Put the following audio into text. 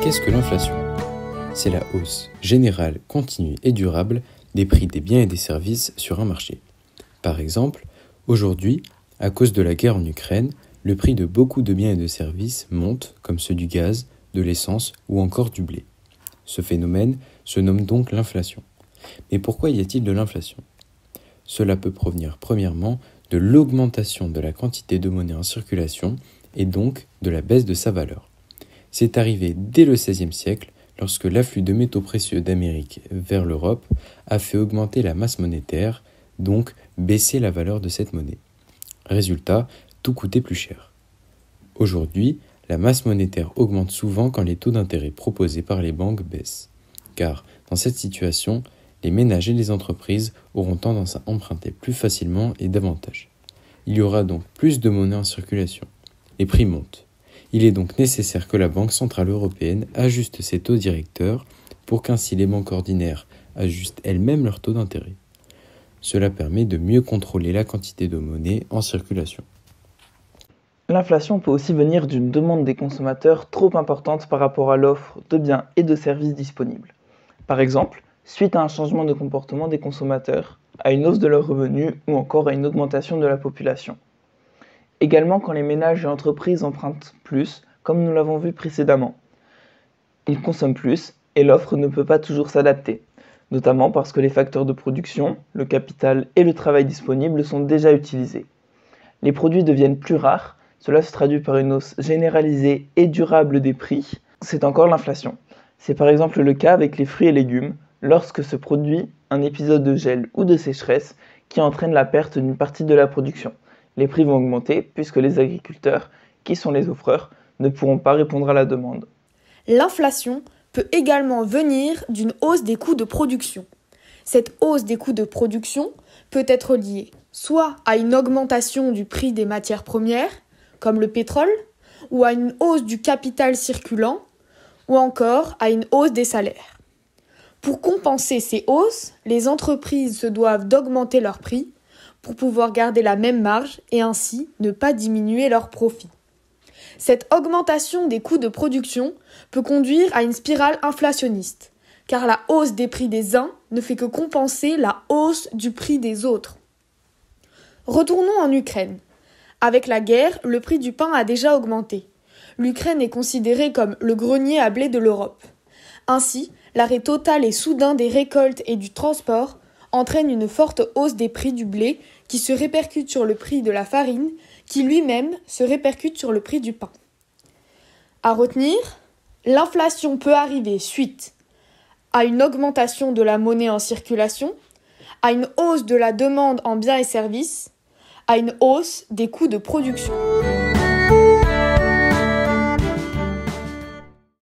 Qu'est-ce que l'inflation ? C'est la hausse générale, continue et durable des prix des biens et des services sur un marché. Par exemple, aujourd'hui, à cause de la guerre en Ukraine, le prix de beaucoup de biens et de services monte, comme ceux du gaz, de l'essence ou encore du blé. Ce phénomène se nomme donc l'inflation. Mais pourquoi y a-t-il de l'inflation ? Cela peut provenir premièrement de l'augmentation de la quantité de monnaie en circulation et donc de la baisse de sa valeur. C'est arrivé dès le XVIe siècle lorsque l'afflux de métaux précieux d'Amérique vers l'Europe a fait augmenter la masse monétaire, donc baisser la valeur de cette monnaie. Résultat, tout coûtait plus cher. Aujourd'hui, la masse monétaire augmente souvent quand les taux d'intérêt proposés par les banques baissent. Car, dans cette situation, les ménages et les entreprises auront tendance à emprunter plus facilement et davantage. Il y aura donc plus de monnaie en circulation. Les prix montent. Il est donc nécessaire que la Banque centrale européenne ajuste ses taux directeurs pour qu'ainsi les banques ordinaires ajustent elles-mêmes leurs taux d'intérêt. Cela permet de mieux contrôler la quantité de monnaie en circulation. L'inflation peut aussi venir d'une demande des consommateurs trop importante par rapport à l'offre de biens et de services disponibles. Par exemple, suite à un changement de comportement des consommateurs, à une hausse de leurs revenus ou encore à une augmentation de la population. Également quand les ménages et entreprises empruntent plus, comme nous l'avons vu précédemment. Ils consomment plus et l'offre ne peut pas toujours s'adapter, notamment parce que les facteurs de production, le capital et le travail disponible sont déjà utilisés. Les produits deviennent plus rares, cela se traduit par une hausse généralisée et durable des prix. C'est encore l'inflation. C'est par exemple le cas avec les fruits et légumes, lorsque se produit un épisode de gel ou de sécheresse qui entraîne la perte d'une partie de la production. Les prix vont augmenter puisque les agriculteurs, qui sont les offreurs, ne pourront pas répondre à la demande. L'inflation peut également venir d'une hausse des coûts de production. Cette hausse des coûts de production peut être liée soit à une augmentation du prix des matières premières, comme le pétrole, ou à une hausse du capital circulant, ou encore à une hausse des salaires. Pour compenser ces hausses, les entreprises se doivent d'augmenter leurs prix pour pouvoir garder la même marge et ainsi ne pas diminuer leurs profits. Cette augmentation des coûts de production peut conduire à une spirale inflationniste, car la hausse des prix des uns ne fait que compenser la hausse du prix des autres. Retournons en Ukraine. Avec la guerre, le prix du pain a déjà augmenté. L'Ukraine est considérée comme le grenier à blé de l'Europe. Ainsi, l'arrêt total et soudain des récoltes et du transport entraîne une forte hausse des prix du blé qui se répercute sur le prix de la farine, qui lui-même se répercute sur le prix du pain. À retenir, l'inflation peut arriver suite à une augmentation de la monnaie en circulation, à une hausse de la demande en biens et services, à une hausse des coûts de production.